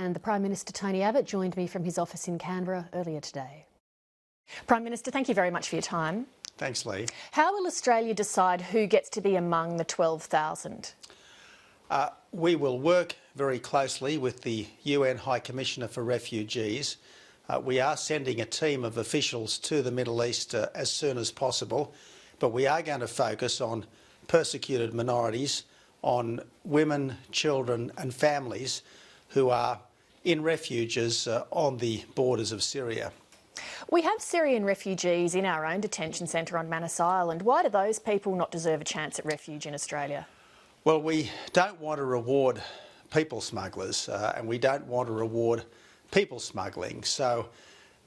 and the Prime Minister Tony Abbott joined me from his office in Canberra earlier today. Prime Minister, thank you very much for your time. Thanks, Lee. How will Australia decide who gets to be among the 12,000? We will work very closely with the UN High Commissioner for Refugees. We are sending a team of officials to the Middle East as soon as possible, but we are going to focus on persecuted minorities, on women, children and families who are in refuges on the borders of Syria. We have Syrian refugees in our own detention centre on Manus Island. Why do those people not deserve a chance at refuge in Australia? Well, we don't want to reward people smugglers and we don't want to reward people smuggling. So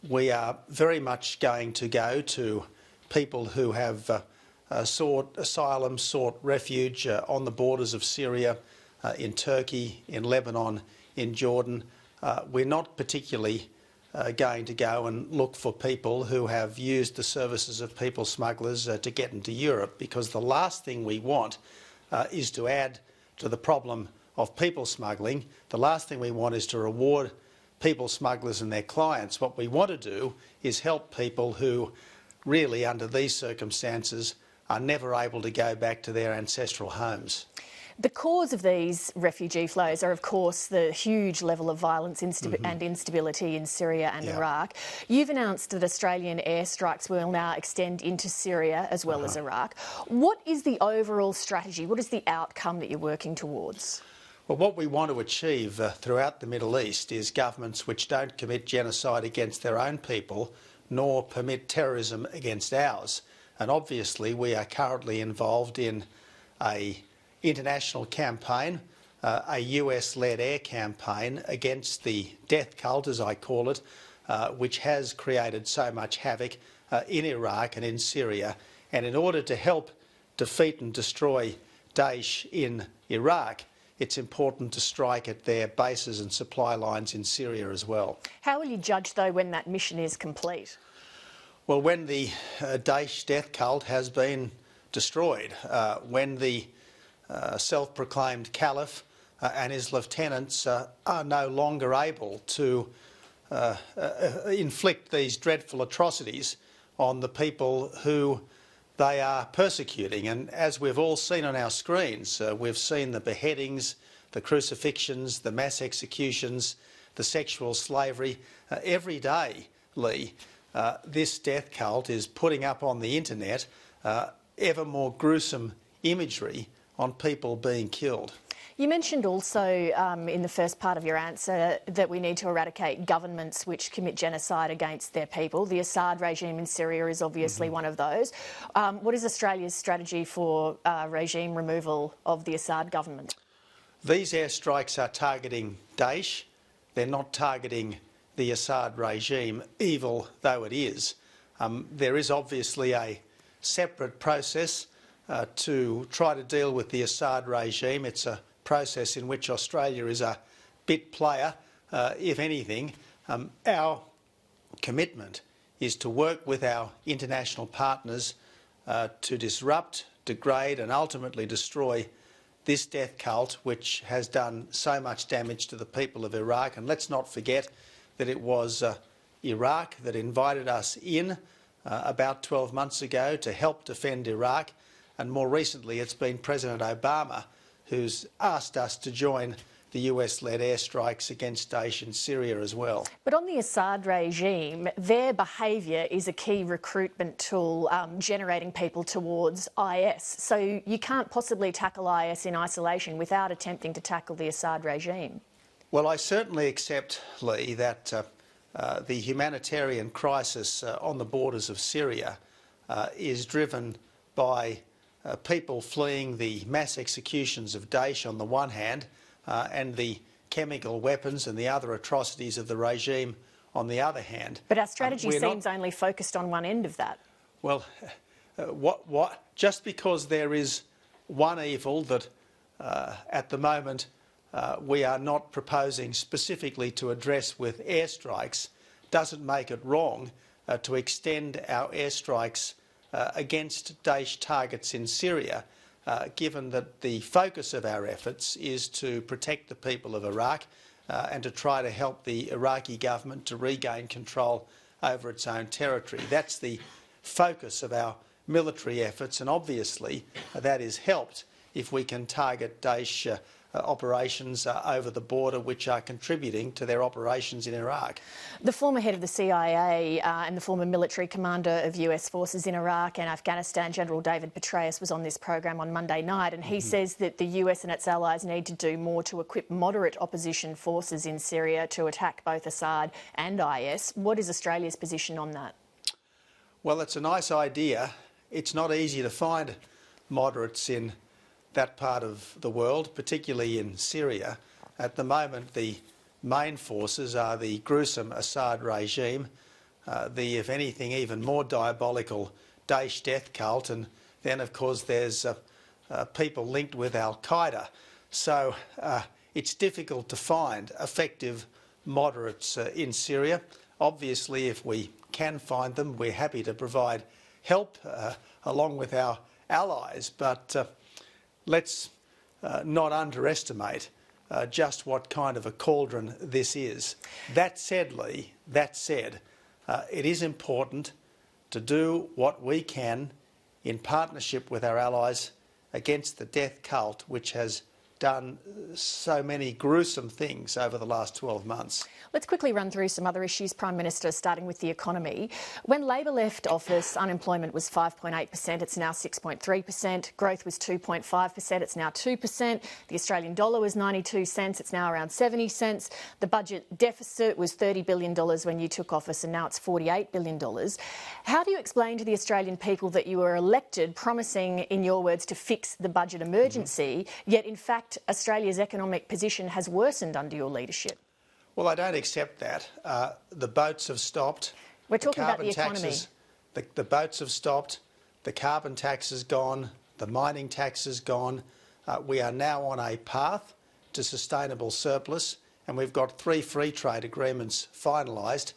we are very much going to go to people who have sought asylum, sought refuge on the borders of Syria, in Turkey, in Lebanon, in Jordan. We're not particularly going to go and look for people who have used the services of people smugglers to get into Europe, because the last thing we want is to add to the problem of people smuggling. The last thing we want is to reward people smugglers and their clients. What we want to do is help people who really, under these circumstances, are never able to go back to their ancestral homes. The cause of these refugee flows are, of course, the huge level of violence and instability in Syria and Iraq. You've announced that Australian airstrikes will now extend into Syria as well as Iraq. What is the overall strategy? What is the outcome that you're working towards? Well, what we want to achieve throughout the Middle East is governments which don't commit genocide against their own people, nor permit terrorism against ours. And obviously we are currently involved in an international campaign, a US-led air campaign against the death cult, as I call it, which has created so much havoc in Iraq and in Syria. And in order to help defeat and destroy Daesh in Iraq, it's important to strike at their bases and supply lines in Syria as well. How will you judge, though, when that mission is complete? Well, when the Daesh death cult has been destroyed, when the self-proclaimed caliph and his lieutenants are no longer able to inflict these dreadful atrocities on the people who they are persecuting. And as we've all seen on our screens, we've seen the beheadings, the crucifixions, the mass executions, the sexual slavery. Every day, Lee, this death cult is putting up on the internet ever more gruesome imagery on people being killed. You mentioned also in the first part of your answer that we need to eradicate governments which commit genocide against their people. The Assad regime in Syria is obviously one of those. What is Australia's strategy for regime removal of the Assad government? These airstrikes are targeting Daesh. They're not targeting the Assad regime, evil though it is. There is obviously a separate process to try to deal with the Assad regime. It's a process in which Australia is a bit player, if anything. Our commitment is to work with our international partners to disrupt, degrade and ultimately destroy this death cult which has done so much damage to the people of Iraq. And let's not forget that it was Iraq that invited us in about 12 months ago to help defend Iraq, and more recently it's been President Obama who's asked us to join the US-led airstrikes against Daesh in Syria as well. But on the Assad regime, their behaviour is a key recruitment tool, generating people towards IS. So you can't possibly tackle IS in isolation without attempting to tackle the Assad regime. Well, I certainly accept, Lee, that the humanitarian crisis on the borders of Syria is driven by people fleeing the mass executions of Daesh on the one hand and the chemical weapons and the other atrocities of the regime on the other hand. But our strategy seems only focused on one end of that. Well, just because there is one evil that at the moment we are not proposing specifically to address with airstrikes doesn't make it wrong to extend our airstrikes against Daesh targets in Syria, given that the focus of our efforts is to protect the people of Iraq and to try to help the Iraqi government to regain control over its own territory. That's the focus of our military efforts, and obviously that is helped if we can target Daesh operations over the border, which are contributing to their operations in Iraq. The former head of the CIA and the former military commander of US forces in Iraq and Afghanistan, General David Petraeus, was on this program on Monday night, and he says that the US and its allies need to do more to equip moderate opposition forces in Syria to attack both Assad and IS. What is Australia's position on that? Well, it's a nice idea. It's not easy to find moderates in that part of the world, particularly in Syria. At the moment, the main forces are the gruesome Assad regime, the, if anything, even more diabolical Daesh death cult, and then, of course, there's people linked with Al-Qaeda. So it's difficult to find effective moderates in Syria. Obviously, if we can find them, we're happy to provide help along with our allies, but let's not underestimate just what kind of a cauldron this is. That said, Lee, it is important to do what we can in partnership with our allies against the death cult, which has done so many gruesome things over the last 12 months. Let's quickly run through some other issues, Prime Minister, starting with the economy. When Labor left office, unemployment was 5.8%, it's now 6.3%. Growth was 2.5%, it's now 2%. The Australian dollar was 92 cents, it's now around 70 cents. The budget deficit was $30 billion when you took office, and now it's $48 billion. How do you explain to the Australian people that you were elected promising, in your words, to fix the budget emergency, yet in fact Australia's economic position has worsened under your leadership? Well, I don't accept that. The boats have stopped. We're talking about the economy. The boats have stopped. The carbon tax is gone. The mining tax is gone. We are now on a path to sustainable surplus, and we've got 3 free trade agreements finalised.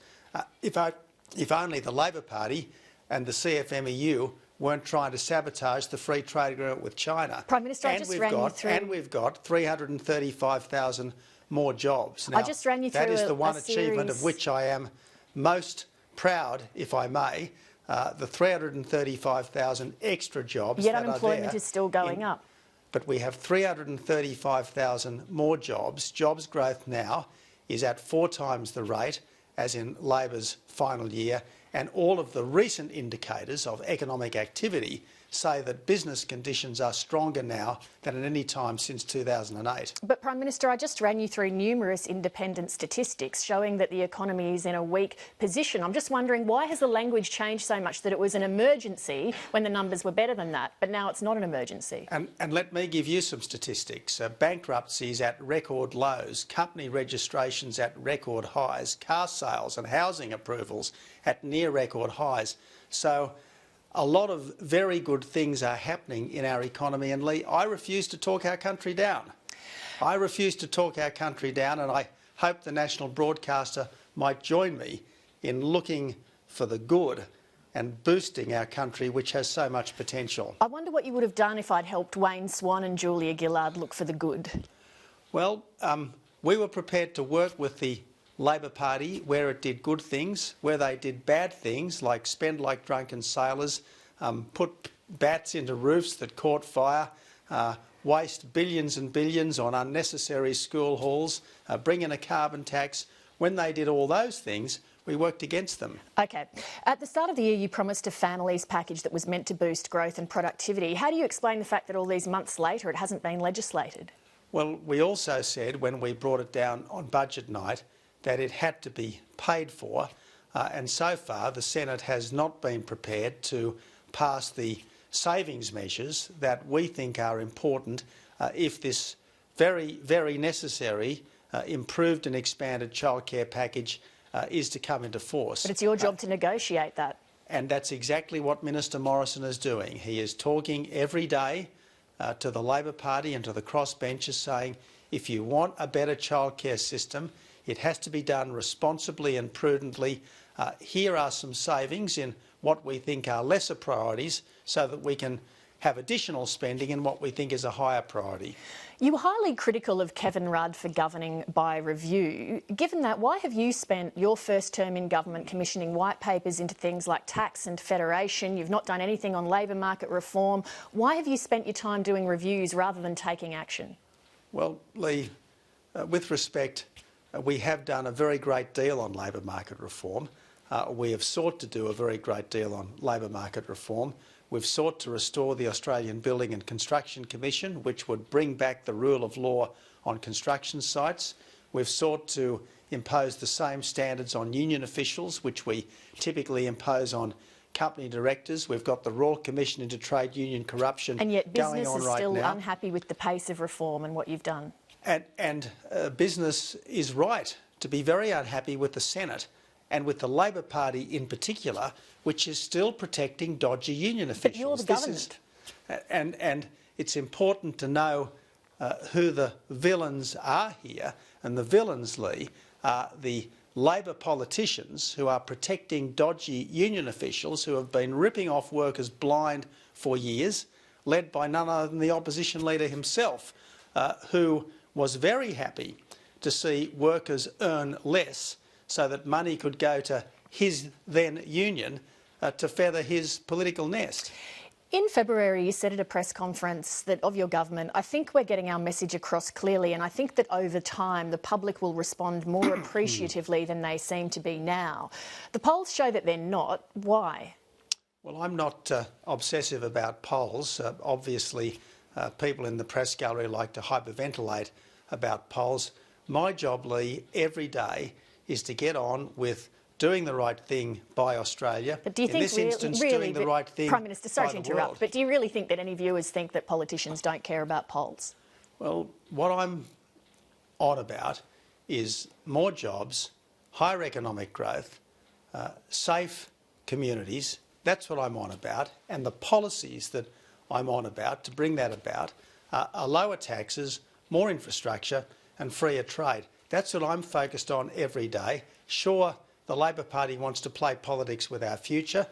If only the Labor Party and the CFMEU weren't trying to sabotage the free trade agreement with China. Prime Minister, I just ran you through... And we've got 335,000 more jobs. Now, I just ran you through that is the one series achievement of which I am most proud, if I may, the 335,000 extra jobs Yet that unemployment are there is still going up. But we have 335,000 more jobs. Jobs growth now is at 4 times the rate as in Labor's final year, and all of the recent indicators of economic activity say that business conditions are stronger now than at any time since 2008. But, Prime Minister, I just ran you through numerous independent statistics showing that the economy is in a weak position. I'm just wondering, why has the language changed so much that it was an emergency when the numbers were better than that, but now it's not an emergency? And let me give you some statistics. Bankruptcies at record lows, company registrations at record highs, car sales and housing approvals at near record highs. So a lot of very good things are happening in our economy, and Lee, I refuse to talk our country down. I refuse to talk our country down, and I hope the national broadcaster might join me in looking for the good and boosting our country, which has so much potential. I wonder what you would have done if I'd helped Wayne Swan and Julia Gillard look for the good. Well, we were prepared to work with the Labor Party where it did good things, where they did bad things like spend like drunken sailors, put bats into roofs that caught fire, waste billions and billions on unnecessary school halls, bring in a carbon tax. When they did all those things, we worked against them. OK. At the start of the year, you promised a families package that was meant to boost growth and productivity. How do you explain the fact that all these months later it hasn't been legislated? Well, we also said when we brought it down on budget night that it had to be paid for, and so far the Senate has not been prepared to pass the savings measures that we think are important if this very, very necessary improved and expanded childcare package is to come into force. But it's your job to negotiate that. And that's exactly what Minister Morrison is doing. He is talking every day to the Labor Party and to the crossbenchers saying, if you want a better childcare system, it has to be done responsibly and prudently. Here are some savings in what we think are lesser priorities so that we can have additional spending in what we think is a higher priority. You were highly critical of Kevin Rudd for governing by review. Given that, why have you spent your first term in government commissioning white papers into things like tax and federation? You've not done anything on labour market reform. Why have you spent your time doing reviews rather than taking action? Well, Lee, with respect, we have done a very great deal on labour market reform. We have sought to do a very great deal on labour market reform. We've sought to restore the Australian Building and Construction Commission, which would bring back the rule of law on construction sites. We've sought to impose the same standards on union officials, which we typically impose on company directors. We've got the Royal Commission into Trade Union Corruption going on right now. And yet business is still unhappy with the pace of reform and what you've done. And business is right to be very unhappy with the Senate and with the Labor Party in particular, which is still protecting dodgy union officials. But you're the government. And it's important to know who the villains are here. And the villains, Lee, are the Labor politicians who are protecting dodgy union officials who have been ripping off workers blind for years, led by none other than the opposition leader himself, who was very happy to see workers earn less so that money could go to his then union to feather his political nest. In February, you said at a press conference that of your government, I think we're getting our message across clearly, and I think that over time the public will respond more appreciatively than they seem to be now. The polls show that they're not. Why? Well, I'm not obsessive about polls. Obviously, people in the press gallery like to hyperventilate about polls. My job, Lee, every day is to get on with doing the right thing by Australia. But do you think doing the right thing Prime Minister, sorry by to the interrupt, world. but do you really think that any viewers think that politicians don't care about polls? Well, what I'm on about is more jobs, higher economic growth, safe communities. That's what I'm on about. And the policies that I'm on about to bring that about are lower taxes, more infrastructure and freer trade. That's what I'm focused on every day. Sure, the Labor Party wants to play politics with our future,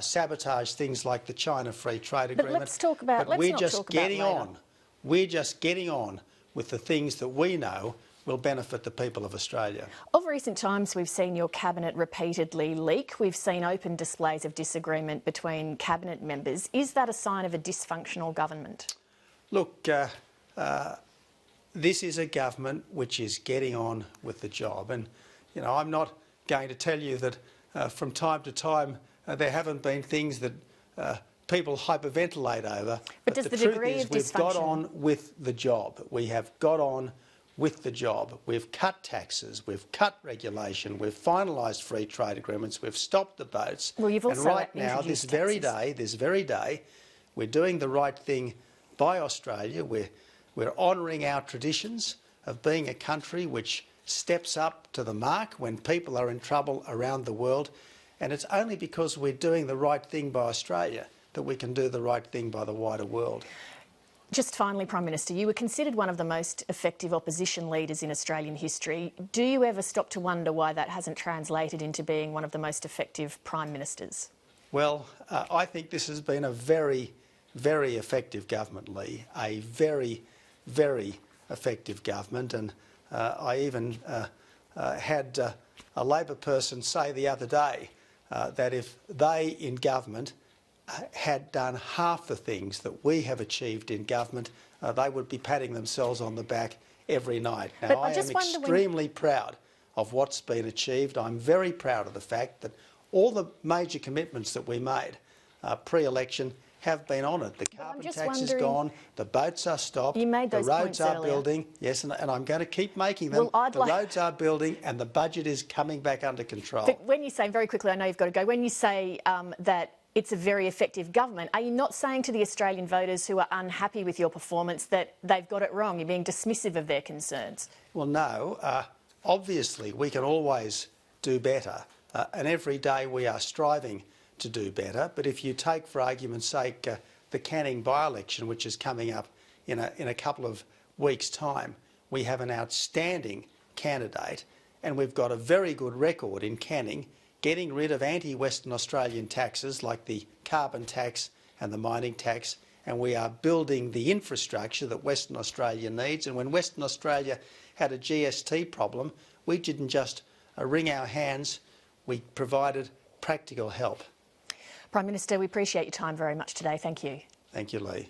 sabotage things like the China Free Trade Agreement. But let's talk about. But we're just getting on with the things that we know will benefit the people of Australia. Of recent times, we've seen your cabinet repeatedly leak. We've seen open displays of disagreement between cabinet members. Is that a sign of a dysfunctional government? Look, this is a government which is getting on with the job. And, you know, I'm not going to tell you that from time to time there haven't been things that people hyperventilate over. But does the degree of dysfunction... We've got on with the job. We have got on with the job. We've cut taxes, we've cut regulation, we've finalised free trade agreements, we've stopped the boats. Well, you've also and right now, this very day, we're doing the right thing by Australia. We're honouring our traditions of being a country which steps up to the mark when people are in trouble around the world. And it's only because we're doing the right thing by Australia that we can do the right thing by the wider world. Just finally, Prime Minister, you were considered one of the most effective opposition leaders in Australian history. Do you ever stop to wonder why that hasn't translated into being one of the most effective Prime Ministers? Well, I think this has been a very, very effective government, Lee, a very, very effective government. And I even had a Labor person say the other day that if they in government had done half the things that we have achieved in government, they would be patting themselves on the back every night. Now, I am extremely proud of what's been achieved. I'm very proud of the fact that all the major commitments that we made pre-election have been honoured. The carbon tax is gone, the boats are stopped, the roads are building, yes, and I'm going to keep making them. The roads are building and the budget is coming back under control. But when you say, very quickly, I know you've got to go, when you say that it's a very effective government, are you not saying to the Australian voters who are unhappy with your performance that they've got it wrong? You're being dismissive of their concerns? Well, no. Obviously, we can always do better, and every day we are striving to do better. But if you take, for argument's sake, the Canning by-election, which is coming up in a couple of weeks' time, we have an outstanding candidate, and we've got a very good record in Canning, getting rid of anti-Western Australian taxes like the carbon tax and the mining tax, and we are building the infrastructure that Western Australia needs. And when Western Australia had a GST problem, we didn't just wring our hands, we provided practical help. Prime Minister, we appreciate your time very much today. Thank you. Thank you, Lee.